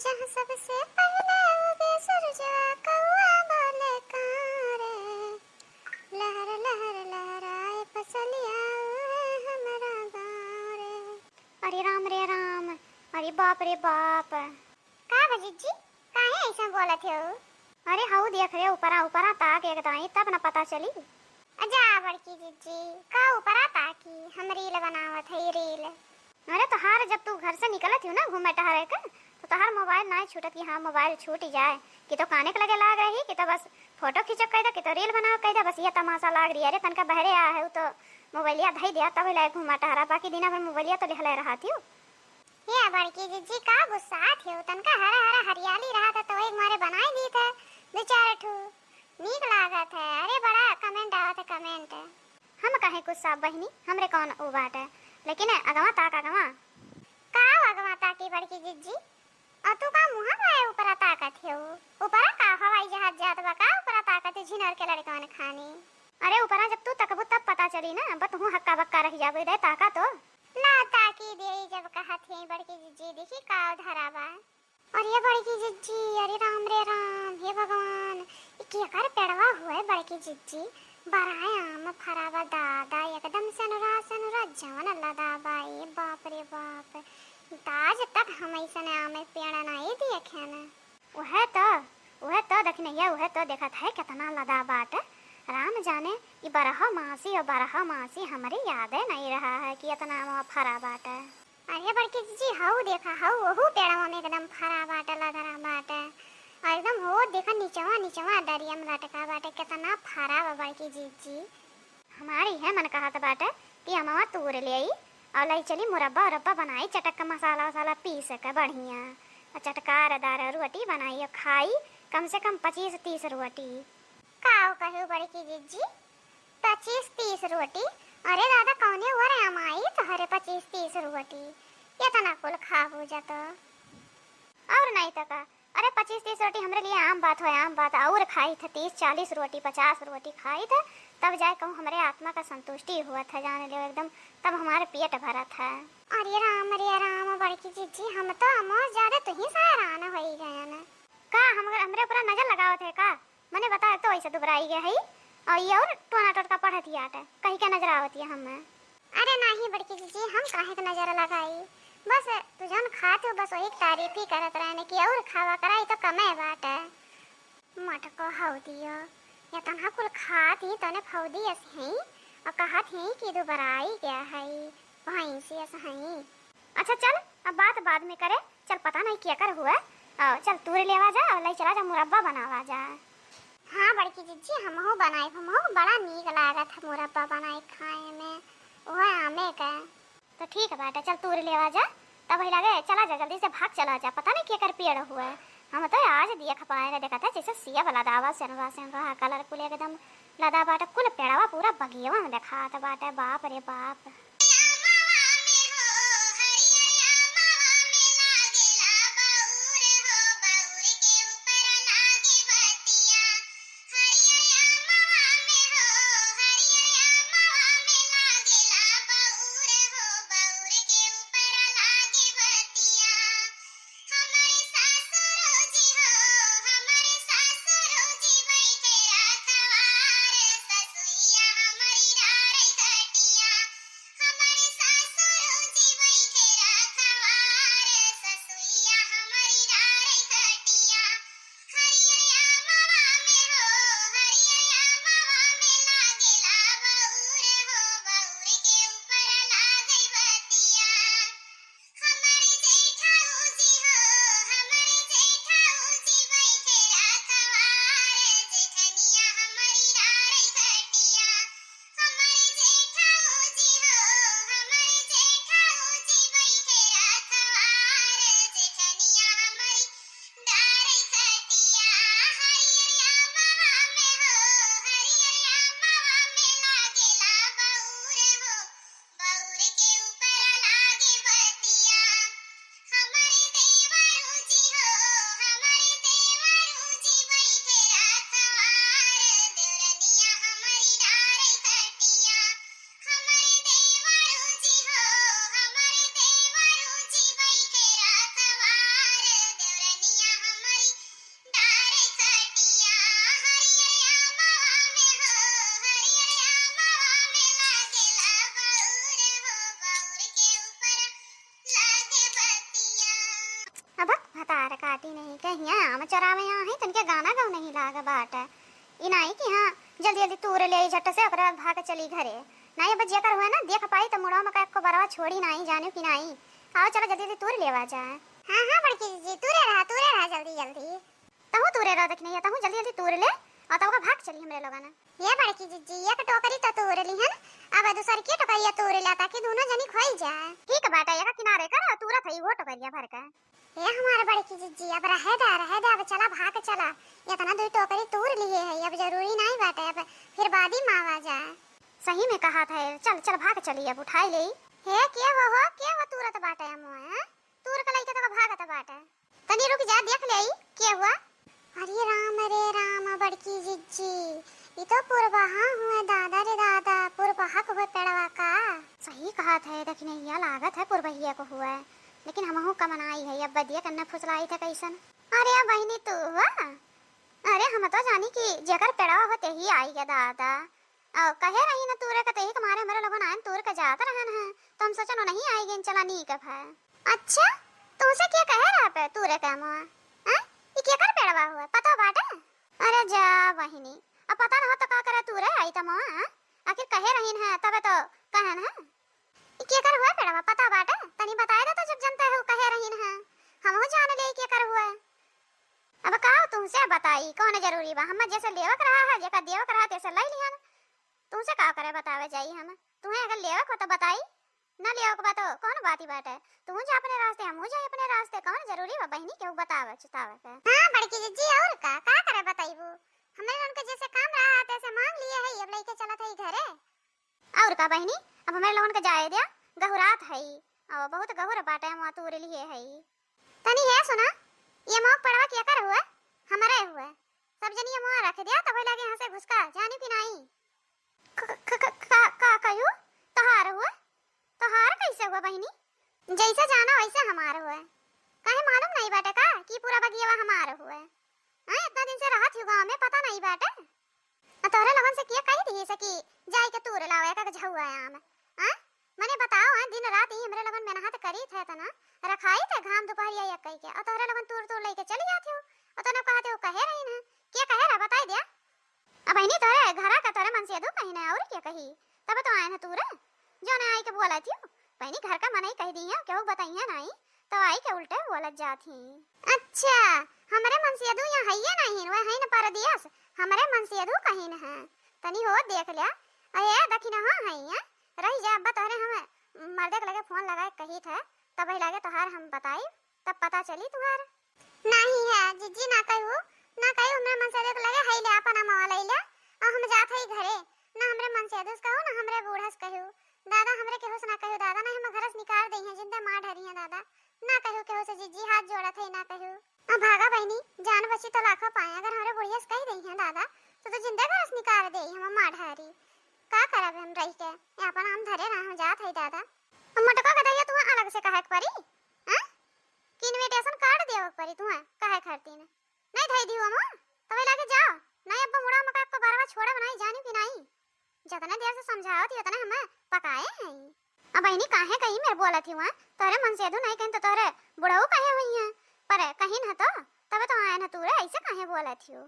जहाँ सबसे पहले उगे सूरजवा कौआ बोले कारे लहर लहर लहराए फसलिया उड़े हमरा गाँव रे। अरे राम रे राम, अरे बाप रे बाप, का बजीजी काहे ऐसा बोलत हो? अरे हाउ देख रे ऊपरा ऊपरा ताक एकदम तब न पता चली। अजा बड़की जीजी का ऊपरा ताकी हम रील बनावत है रील। अरे तोहार जब तू घर से निकलत हो ना घूमे टहरे के तो तोहार मोबाइल ना छूटत कि हाँ मोबाइल छूट जाए कि तो काने के लगे लाग रही कि तो बस फोटो खींचक कह दे कि तो रील बनाओ कह दे, बस ये तमाशा लाग रही है। अरे तनका बहरे आ है तो मोबाइलिया धई दिया तब लाए घूमा टहरा, बाकी दिना भर मोबाइलिया तो लिहले रहा थी। ये बड़की जीजी का गुस्सा थे तनका हरा हरा हरियाली रहा था तो एक मारे बनाई दी थे दो चार ठू नीक लागत है। अरे बड़ा कमेंट आवत है कमेंट, हम कहे गुस्सा बहनी हमरे कौन ओ बात है, लेकिन अगवा ताक अगवा का अगवा ताकी बड़की जीजी और तू का मुंह में ऊपर ताकत है ऊपर का हवाई जहाज जात बा का ऊपर ताकत झिनर के लड़का ने खानी। अरे ऊपर जब तू तकबू तब पता चली ना, बत हूं हक्का बक्का रह जाबे दे ताका तो ना ताकी दे जब कहा थे बड़की जीजी देखी का धरावा। और ये बड़की जीजी अरे राम रे राम, हे भगवान ये क्या कर पेड़वा हुआ है बड़की जीजी, बराए आम फरावा दादा एकदम सनुरा जवन लदाबा। ये बाप रे बाप, ताज तक हम ऐसा आम पेड़ नहीं देखे ना। वह तो देखने वह तो देखा था कितना लदा बाट, राम जाने ये बरह मासी और बरह मासी हमारी याद नहीं रहा है कि इतना फरा बाट। अरे बड़की जी हाउ देखा हाउ वहु पेड़वा में एकदम फरा बाट लदरा बाट और एकदम हो देखा नीचवा दरिया में लटका बाट कितना फरा बा बड़की जी। हमारी है मन कहा था बाट कि अम्मा तूर ले आई और लाई चली मुरब्बा रब्बा बनाई चटक का मसाला वसाला पीस के बढ़िया और चटकारदार रोटी बनाई और खाई कम से कम 25-30 रोटी। काओ कहो बड़की जीजी 25-30 रोटी? अरे दादा कौने हो रे अमाई तो हरे 25-30 रोटी इतना कुल खा हो जाता और नहीं तो का। अरे 25-30 रोटी हमरे लिए आम बात हो, आम बात और खाई थे 30-40 रोटी 50 रोटी खाई थे तब जाए कहूँ हमारे आत्मा का संतुष्टि हुआ था जाने ले एकदम, तब हमारे पेट भरा था। अरे राम बड़की जीजी हम तो अमोस ज्यादा तो ही सहारान हो ही गया ना का हमरे ऊपर नजर लगाओ थे का मैंने बताया तो ऐसे दुबराई गया है और ये और टोना टोटका पढ़त ही आटा कहीं क्या नजर आवती है हमें। अरे नहीं बड़की जीजी हम काहे का नजर लगाई, बस तू जन खाते हो बस वही तारीफ ही करत रहने की और खावा कराई तो कमे बात है। मट को हाउ दियो या तन्हा कुल खात ही तने फौदी ऐसे हैं और कहत हैं कि दुबराई क्या है भाई से ऐसा है। अच्छा चल अब बात बाद में करे, चल पता नहीं क्या कर हुआ और चल तूरे लेवा जा और ले चला जा मुरब्बा बनावा जा। हाँ बड़की जीजी हम हो बनाए हम हो बड़ा नीक लागत है मुरब्बा बनाए खाए में वह आमे का। तो ठीक है बेटा चल तूरे लेवा जा तब ही लगे चला जा जल्दी से भाग चला जा, पता नहीं क्या कर पेड़ हुआ है हम तो आज दिया खपाए देखा था जैसे सिया वाला दावा सेनवा कलरफुल एकदम लदा बाटा कुल पेड़वा पूरा बगिया में देखा था बाटा। बाप रे बाप अब भतार काटी नहीं कहिया आम चरावे यहाँ है तनके गाना गाँव नहीं लागा बाट इनाई कि हाँ जल्दी जल्दी तूर ले झट से ओकरा बाद भाग चली घरे नहीं अब जेकर हुआ ना देख पाई तो मुड़ा मका को बरवा छोड़ी नहीं जाने कि नहीं आओ चलो जल्दी जल्दी तूर लेवा जाए। हां हां बड़की जी तूरे रहा जल्दी जल्दी तहु तूरे रह देख नहीं तहु जल्दी जल्दी तूर ले और तब का भाग चली हमरे लोगन ये बड़की जी एक टोकरी तो तूर ली हन अब दूसर की टोकरिया तूर ला ताकि दोनों जनी खोई जाए। ठीक बाटा एक किनारे कर तूरा थई वो टोकरिया भर का ये हमारे बड़की जी अब रहे दा अब चला भाग चला इतना दो टोकरी तूर लिए है अब जरूरी नहीं बाटा अब फिर बाद ही मावा जाए। सही में कहा था चल चल भाग चली अब उठाई ले हे के हो तुरत बाटे हम तूर का लइके तो भागत बाटे तनी रुक जा देख ले के हुआ। अरे राम बड़की जिज्जी ये तो पुरबहा हुआ दादा रे दादा पुरबहा को पेड़वा का सही कहा था देखने ये लागत है पुरबहिया को हुआ है लेकिन हमहु कमनाई है अब बदिया करना फुसलाई थे कैसन। अरे बहनी तू हुआ अरे हम तो जानी कि जेकर पेड़वा होते ही आई गया दादा और कहे रही ना तूरे का ते ही हमारे हमारे लोगन आए तूर का जाता रहन है तो हम सोचा नहीं आएगी चला नहीं कब है। अच्छा तुमसे क्या कह रहा पे तूरे का मुआ हैं ये क्या कर पेड़वा हुआ पता बाटे। अरे जा बहिनी अब पता ना हो तो का करे तूरे आई त मुआ आखिर कहे रही है तब तो कहन है ये क्या कर हुआ पेड़वा पता बाटे तनी बताए तो जब जनता है कहे रही है हम हो जाने ले क्या कर हुआ। अब का तुमसे बताई कौन जरूरी बा हम जैसे लेवक रहा है जेका देवक रहा तैसे ले लिहन तुमसे का करे बतावे जाई हम तुम्हें अगर लेवक हो तो बताई ना लेवक बा तो कौन बात ही बात है तुम जा अपने रास्ते हम जा अपने रास्ते कौन जरूरी बा बहनी केहू बतावे चुतावे के। हां बड़की जी और का करे बताईबू हमने उनके जैसे काम रहा तैसे मांग लिए है अब लेके चला था घरे और का बहनी अब हमारे लोगन के जाए दिया गहुरात है और बहुत गहुर बाटे मुआ तूर लिए है तनी है सुना ये मौक पड़वा क्या कर हुआ हमारे हुआ सब जनी मुआ रख दिया तब लगे यहां से घुसका जानी कि नहीं का कयू तोहार हुआ तोहार कैसे हुआ बहनी जैसे जाना वैसे हमार हुआ काहे मालूम नहीं बाटे का कि पूरा बगियावा हमार हुआ हां इतना दिन से रहत हूं गांव में पता नहीं बाटे तोरे लगन से किया कह दी सकी जाई के तूर लावे का झुआ आम हां मने बताओ दिन रात ही हमरे लगन मेहनत करी थे तना रखाई थे घाम दोपहरिया या कह के और तोरे लगन तूर तूर लेके चली जाती हो और तने कहते हो कहे रही ना क्या कहे रहा बताई दिया अब बहनी तोरे घरा का तोरे मन से दो कहीं ना और क्या कही तब तो आए ना तूरे जो ने आई के बोला थी बहनी घर का मन ही कह दी है क्यों बताई है नहीं तो आई के उल्टे बोलत जाती। अच्छा हमरे मन से दो यहाँ है नहीं वह है ना परदेश हमरे मन से दो कहीं ना है तनी हो देख लिया अरे दखिना हां है रही जा अब तोरे हम मर्दे के लगे फोन लगाए कही थे तब ही लगे तोहार हम बताई तब पता चली तुम्हार नहीं है जिज्जी ना कहू हमरे मन से देख लगे है ले अपन मावा ले ले और हम जात है घरे ना हमरे मन से दुस कहू ना हमरे बूढ़स कहू दादा हमरे केहू से ना कहू दादा ना हम घर से निकाल दई है जिंदा मार ढरी है दादा ना कहू केहू से जिज्जी हाथ जोड़त है ना कहू अब भागा बहनी जान बची तो लाखों पाए अगर हमरे बुढ़िया से कह दई है दादा तो जिंदा घर से निकाल दई हम मार ढरी का करब हम रही के अपन हम धरे ना हम जात है दादा मटका गदइया तू अलग से कहे परी हां कि इनविटेशन कार्ड देव परी तू कहे खरती ने नहीं धई दियो हम तब लाके जाओ नहीं अब मुड़ा मका को बारवा छोड़ा बनाई जानी कि नहीं जतने देर से समझाओ थी उतने हमें पकाए हैं अब बहनी काहे कहीं मैं बोला थी वहां तोरे मन से दो नहीं कहीं तो तोरे बुढ़ऊ कहे हुई है पर कहीं न तो तब तो आए ना तू ऐसे काहे बोला थी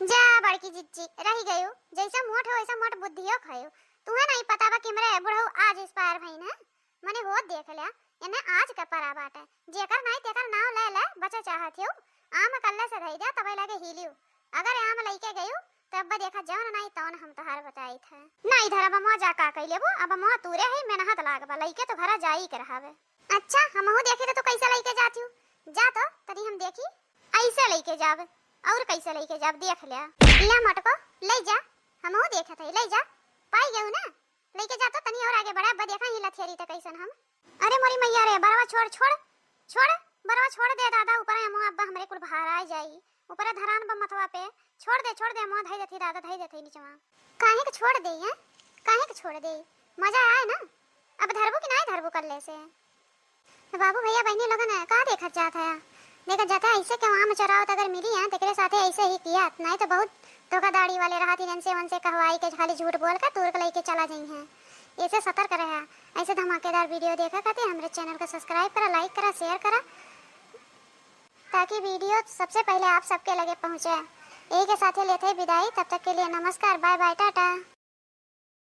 जा बड़की जिज्जी रही गयो जैसे मोट हो वैसा मोट बुद्धियो खायो तुम्हें नहीं पता बा कि मेरे बुढ़ऊ आज एक्सपायर भई ना मने वो देख लिया इने आज का परा बाटे जेकर नहीं तेकर नाव ले ले बचा चाहत हो आम कल्ले से धई दे तबे लगे हिलियो अगर आम लेके गयो तब देखा जवन नहीं तवन हम तोहार बताई थे ना इधर अब मजा का कई लेबो अब मो तूरे है मेहनत लागबा लइके तो घर जाई के रहावे। अच्छा हमहु देखे तो कैसे लेके जाती हूं जा तो तनी हम देखी ऐसे लेके जावे और कैसे लेके जाब देख ले मटको ले जा हमहु देखे थे ले जा पाई गयो ना लेके जा तो तनी और आगे बढ़ा अब देखा ही लथेरी त कैसन हम। अरे मोरी मैया रे बरवा छोड़ बरवा छोड़ दे दादा ऊपर हम अब हमरे कुल बाहर आ जाई ऊपर धरान ब मथवा पे छोड़ दे मोह धई देती दादा धई देती नीचवा काहे के छोड़ दे हैं काहे के छोड़ दे मजा आए ना अब धरबू कि नहीं धरबू कर ले से बाबू भैया बहनी लोगन का देखत जात है देखत जाता है ऐसे के वहां में चरावत अगर मिली है तेरे साथे ऐसे ही किया नहीं तो बहुत धोखाधड़ी वाले रहा तीन से वन से कहवाई के खाली झूठ बोल कर तूर के लेके चला जाई है ऐसे सतर्क रहा ऐसे धमाकेदार वीडियो देखा करते हमारे चैनल को सब्सक्राइब करा लाइक करा शेयर करा ताकि वीडियो सबसे पहले आप सबके लगे पहुंचे। यही के साथ लेते हैं विदाई, तब तक के लिए नमस्कार, बाय बाय, टाटा।